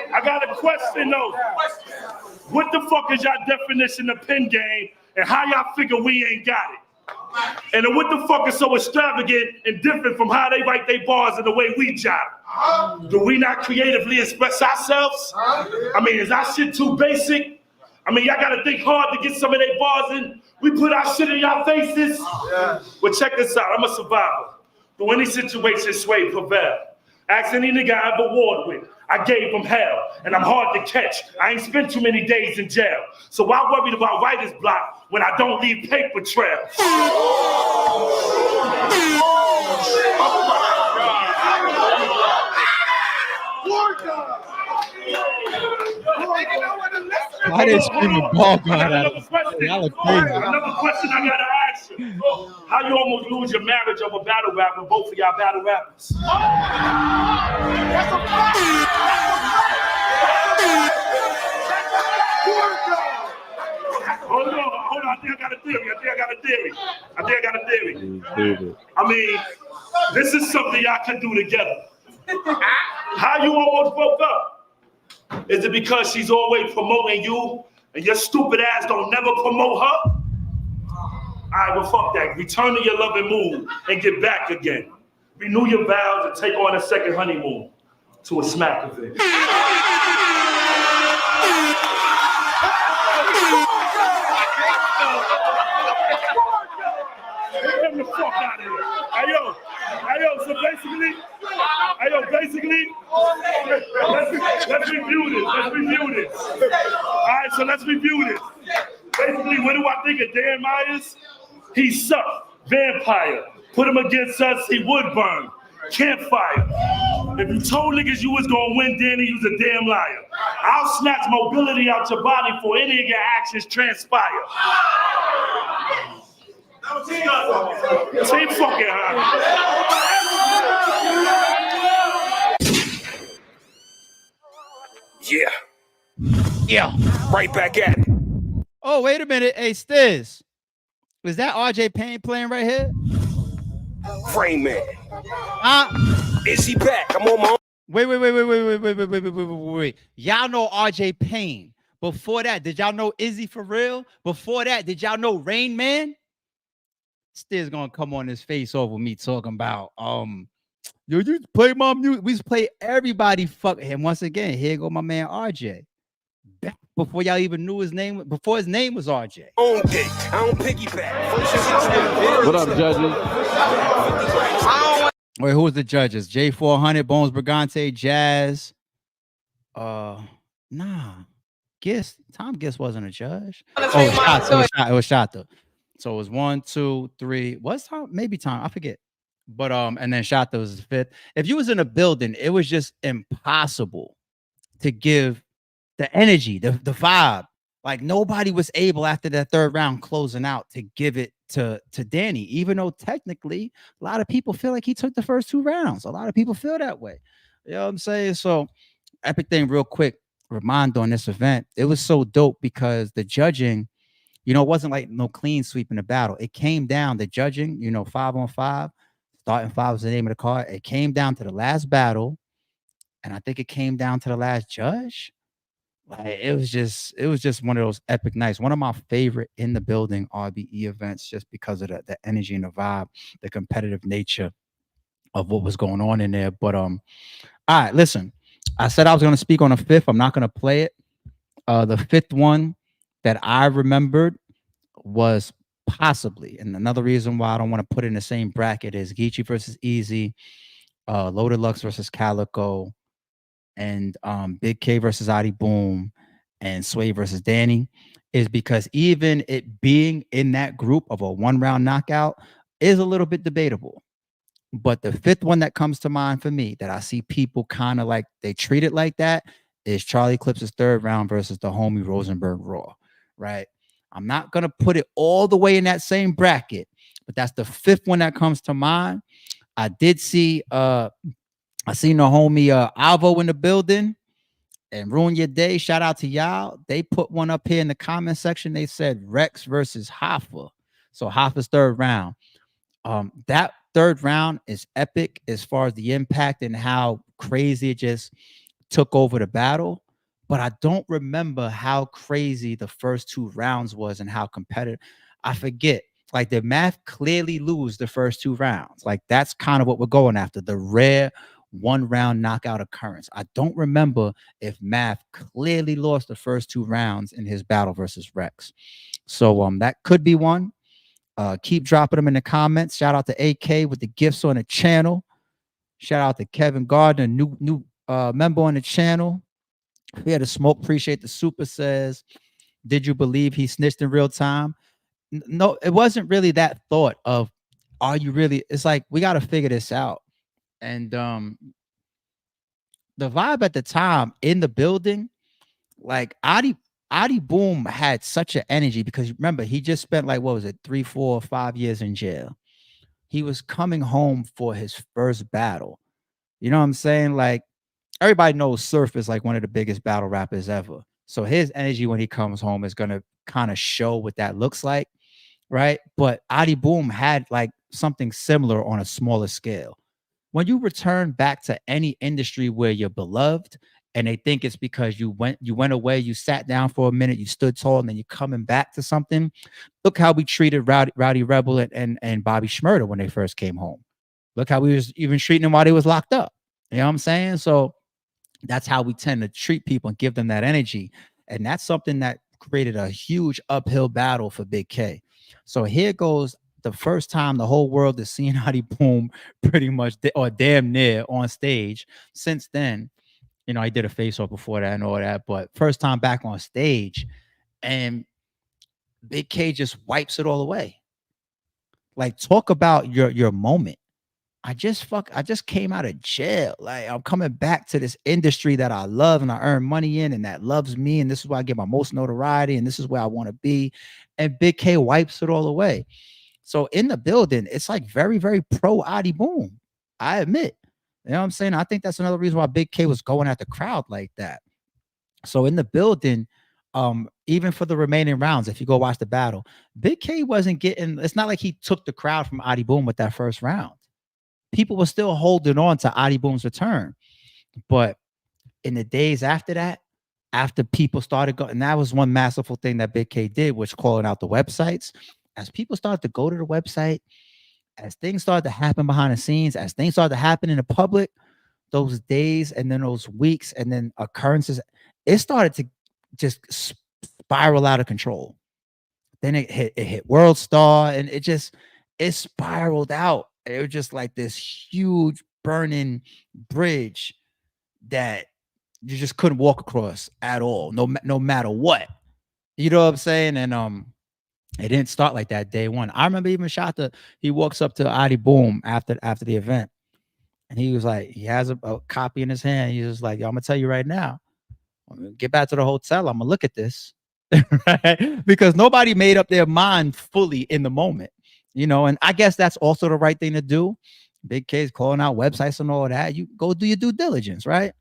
I got a question though. What the fuck is y'all definition of pen game and how y'all figure we ain't got it? And then what the fuck is so extravagant and different from how they write their bars and the way we job? Do we not creatively express ourselves? I mean, is our shit too basic? I mean, y'all gotta think hard to get some of their bars in. We put our shit in y'all faces. Well, check this out. I'm a survivor. Through any situation, Swave prevail. Ask any nigga I ever warred with. I gave him hell, and I'm hard to catch. I ain't spent too many days in jail. So why worried about writer's block when I don't leave paper trails? Why they screaming ball guard at us? Y'all look crazy. Another question I gotta ask you. How you almost lose your marriage over battle rap when both of y'all battle rappers? Hold on. I think I got a theory. I mean, this is something y'all can do together. How you almost broke up? Is it because she's always promoting you and your stupid ass don't never promote her? All right, well, fuck that. Return to your loving mood and get back again. Renew your vows and take on a second honeymoon to a smack event. Get the fuck out of here. Hey, yo, so basically, let's review this. All right, so let's review this. Basically, what do I think of Dan Myers? He sucked. Vampire. Put him against us, he would burn. Campfire. If you told niggas you was gonna win, Danny, you was a damn liar. I'll snatch mobility out your body before any of your actions transpire. Team fucking high. Yeah. Right back at it. Oh, wait a minute. Hey, Stiz. Was that RJ Payne playing right here? Frame man. Is he back? I'm on my Wait. Y'all know RJ Payne. Before that, did y'all know Izzy for real? Before that, did y'all know Rain Man? Still gonna come on his face over me talking about yo, you play my music. We used to play everybody fuck him. Once again, here go my man RJ. Back before y'all even knew his name, before his name was RJ. I don't piggyback. What up, judges? Wait, who was the judges? J400, Bones Brigante, Jazz. Nah. Tom Giss wasn't a judge. Oh, it was Shata. So it was 1, 2, 3. What's Tom? Maybe Tom. I forget. But and then Shata was the fifth. If you was in a building, it was just impossible to give the energy, the vibe. Like nobody was able after that third round closing out to give it to Danny, even though technically a lot of people feel like he took the first 2 rounds. A lot of people feel that way. You know what I'm saying? So epic thing, real quick, remind on this event. It was so dope because the judging, it wasn't like no clean sweep in the battle. It came down the judging, 5-on-5. Starting 5 was the name of the card. It came down to the last battle, and I think it came down to the last judge. Like it was just one of those epic nights. One of my favorite in the building RBE events, just because of the energy and the vibe, the competitive nature of what was going on in there. But all right, listen. I said I was going to speak on a fifth. I'm not going to play it. The fifth one that I remembered was possibly, and another reason why I don't want to put it in the same bracket is Geechee versus Easy, Loaded Lux versus Calico, and Big K versus Adi Boom, and Swave versus Danny, is because even it being in that group of a 1-round knockout is a little bit debatable. But the fifth one that comes to mind for me that I see people kind of like they treat it like that is Charlie Clips' third round versus the homie Rosenberg Raw, right? I'm not going to put it all the way in that same bracket, but that's the fifth one that comes to mind. I did see I seen the homie Alvo in the building and Ruin Your Day. Shout out to y'all. They put one up here in the comment section. They said Rex versus Hoffa. So Hoffa's third round. That third round is epic as far as the impact and how crazy it just took over the battle. But I don't remember how crazy the first 2 rounds was and how competitive. I forget. Like the math clearly lose the first 2 rounds. Like that's kind of what we're going after. The rare 1-round knockout occurrence. I don't remember if Math clearly lost the first 2 rounds in his battle versus Rex. So that could be one. Keep dropping them in the comments. Shout out to AK with the gifts on the channel. Shout out to Kevin Gardner, new member on the channel. We had a smoke. Appreciate the super says. Did you believe he snitched in real time? No, it wasn't really that thought of, are you really? It's like we got to figure this out. And the vibe at the time in the building, like Adi Boom had such an energy because remember, he just spent like, what was it, 3, 4, 5 years in jail. He was coming home for his first battle. You know what I'm saying? Like everybody knows Surf is like one of the biggest battle rappers ever. So his energy when he comes home is going to kind of show what that looks like. Right. But Adi Boom had like something similar on a smaller scale. When you return back to any industry where you're beloved and they think it's because you went away, you sat down for a minute, you stood tall, and then you're coming back to something. Look how we treated Rowdy Rebel and Bobby Shmurda when they first came home. Look how we was even treating them while they was locked up. You know what I'm saying? So that's how we tend to treat people and give them that energy. And that's something that created a huge uphill battle for Big K. So here goes the first time the whole world is seeing Adi Boom pretty much or damn near on stage. Since then, I did a face-off before that and all that, but first time back on stage, and Big K just wipes it all away. Like, talk about your moment. I just came out of jail. Like, I'm coming back to this industry that I love and I earn money in and that loves me, and this is where I get my most notoriety, and this is where I want to be. And Big K wipes it all away. So in the building, it's like very, very pro Adi Boom. I admit. You know what I'm saying? I think that's another reason why Big K was going at the crowd like that. So in the building, even for the remaining rounds, if you go watch the battle, Big K wasn't getting, it's not like he took the crowd from Adi Boom with that first round. People were still holding on to Adi Boom's return. But in the days after that, after people started going, and that was one masterful thing that Big K did, which calling out the websites. as people start to go to the website, as things start to happen behind the scenes, as things start to happen in the public, those days and then those weeks and then occurrences, it started to just spiral out of control. Then it hit World Star, and it spiraled out. It was just like this huge burning bridge that you just couldn't walk across at all, no matter what. You know what I'm saying? And it didn't start like that day one. I remember even he walks up to Adi Boom after the event, and he was like, he has a copy in his hand. He was like, yo, I'm gonna tell you right now, get back to the hotel. I'm gonna look at this. Right? Because nobody made up their mind fully in the moment, you know, and I guess that's also the right thing to do. Big K's calling out websites and all that. You go do your due diligence, right?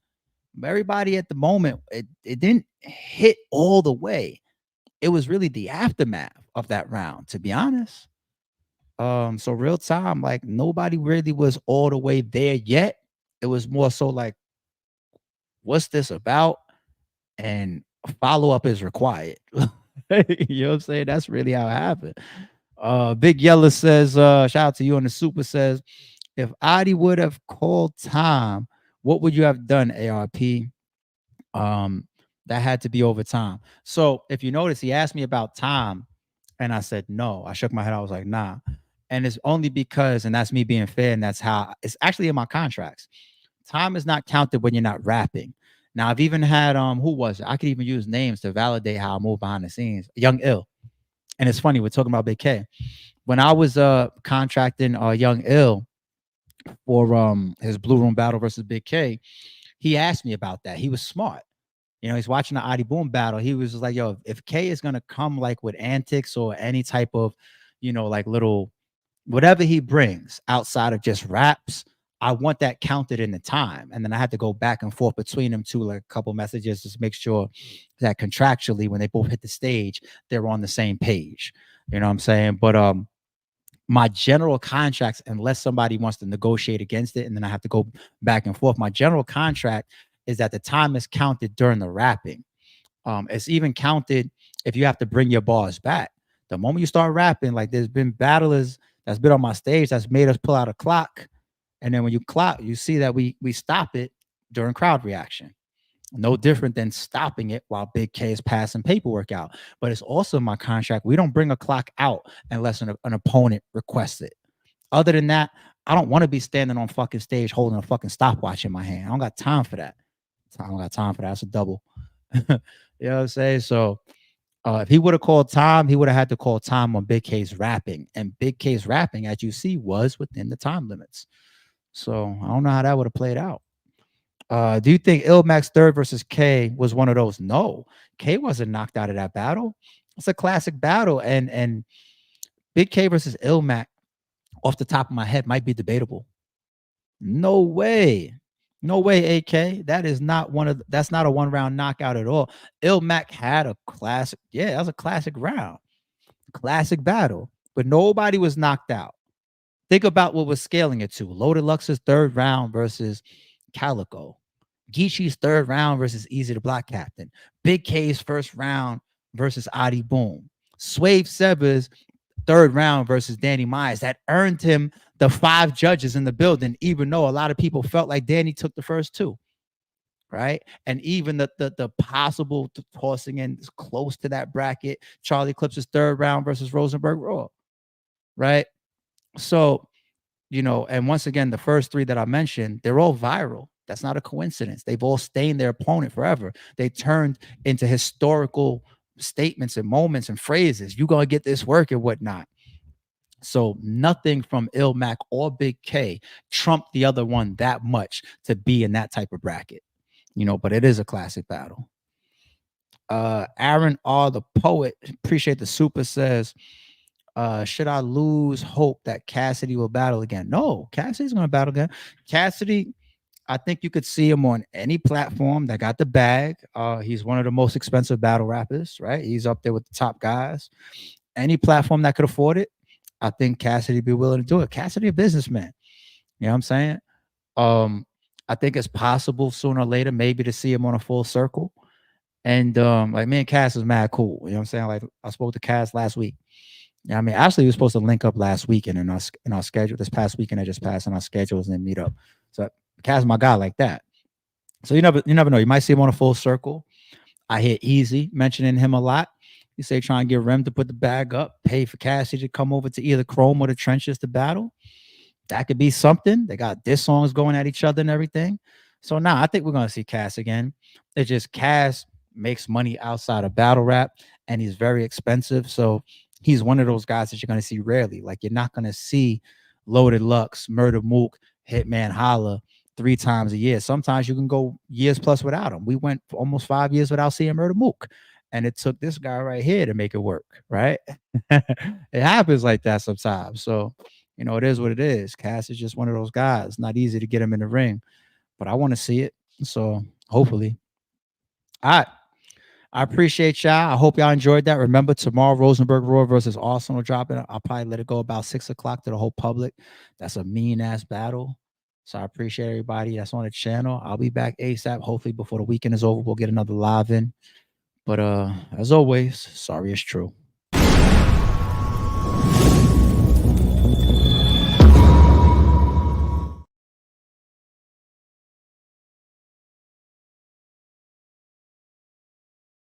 But everybody at the moment, it didn't hit all the way. It was really the aftermath of that round, to be honest. So real time, like nobody really was all the way there yet. It was more so like, what's this about? And follow-up is required. You know what I'm saying? That's really how it happened. Big Yellow says, shout out to you on the super, says, if Adi would have called time, what would you have done, ARP? That had to be overtime. So if you notice, he asked me about time, and I said no. I shook my head. I was like, nah. And it's only because, and that's me being fair, and that's how it's actually in my contracts. Time is not counted when you're not rapping. Now, I've even had who was it? I could even use names to validate how I move behind the scenes. Young Ill. And it's funny, we're talking about Big K. When I was contracting Young Ill for his Blue Room battle versus Big K, he asked me about that. He was smart. You know, he's watching the Adi Boom battle. He was just like, yo, if K is gonna come like with antics or any type of, you know, like little whatever he brings outside of just raps, I want that counted in the time. And then I had to go back and forth between them two, like a couple messages, just to make sure that contractually, when they both hit the stage, they're on the same page. You know what I'm saying? But my general contracts, unless somebody wants to negotiate against it, and then I have to go back and forth, my general contract is that the time is counted during the rapping. It's even counted if you have to bring your bars back. The moment you start rapping, like there's been battlers that's been on my stage that's made us pull out a clock. And then when you clock, you see that we stop it during crowd reaction. No different than stopping it while Big K is passing paperwork out. But it's also in my contract, we don't bring a clock out unless an opponent requests it. Other than that, I don't want to be standing on fucking stage holding a fucking stopwatch in my hand. I don't got time for that. I don't got time for that. That's a double. You know what I'm saying? So if he would have called time, he would have had to call time on Big K's rapping. And Big K's rapping, as you see, was within the time limits. So I don't know how that would have played out. Do you think Ilmax third versus K was one of those? No, K wasn't knocked out of that battle. It's a classic battle, and Big K versus Ilmax, off the top of my head, might be debatable. No way, no way, AK. That is not that's not a 1 round knockout at all. Ilmax had a classic, yeah, that was a classic round, classic battle, but nobody was knocked out. Think about what we're scaling it to. Loaded Lux's third round versus Calico. Geechee's third round versus Easy the Block Captain. Big K's first round versus Adi Boom. Swave Sevah's third round versus Danny Myers. That earned him the 5 judges in the building, even though a lot of people felt like Danny took the first 2. Right? And even the possible tossing in close to that bracket, Charlie Clips' third round versus Rosenberg Raw. Right? So, you know, and once again, the first 3 that I mentioned, they're all viral. That's not a coincidence. They've all stained their opponent forever. They turned into historical statements and moments and phrases. You're going to get this work and whatnot. So nothing from Ilmax or Big K trumped the other one that much to be in that type of bracket. You know, but it is a classic battle. Aaron R. the Poet, appreciate the super, says, should I lose hope that Cassidy will battle again? No, Cassidy's going to battle again. Cassidy, I think you could see him on any platform that got the bag. He's one of the most expensive battle rappers, right? He's up there with the top guys. Any platform that could afford it, I think Cassidy be willing to do it. Cassidy a businessman. You know what I'm saying? I think it's possible sooner or later maybe to see him on a full circle. And like me and Cass is mad cool. You know what I'm saying? Like I spoke to Cass last week. Yeah, I mean, actually, we were supposed to link up last weekend in our schedule. This past weekend that just passed, and our schedules and meet up. So Kaz, my guy, like that. So you never know. You might see him on a full circle. I hear Easy mentioning him a lot. You say trying to get Rem to put the bag up, pay for Cassie to come over to either Chrome or the trenches to battle. That could be something. They got diss songs going at each other and everything. So now I think we're gonna see Cass again. It's just Cass makes money outside of battle rap, and he's very expensive. So he's one of those guys that you're gonna see rarely. Like you're not gonna see Loaded Lux, Murder Mook, Hitman Holla 3 times a year. Sometimes you can go years plus without him. We went for almost 5 years without seeing Murder Mook. And it took this guy right here to make it work, right? It happens like that sometimes. So, you know, it is what it is. Cass is just one of those guys. Not easy to get him in the ring, but I want to see it. So hopefully. All right. I appreciate y'all. I hope y'all enjoyed that. Remember, tomorrow, Rosenberg Roar versus Arsenal dropping. I'll probably let it go about 6 o'clock to the whole public. That's a mean-ass battle. So I appreciate everybody that's on the channel. I'll be back ASAP. Hopefully before the weekend is over, we'll get another live in. But as always, sorry it's true.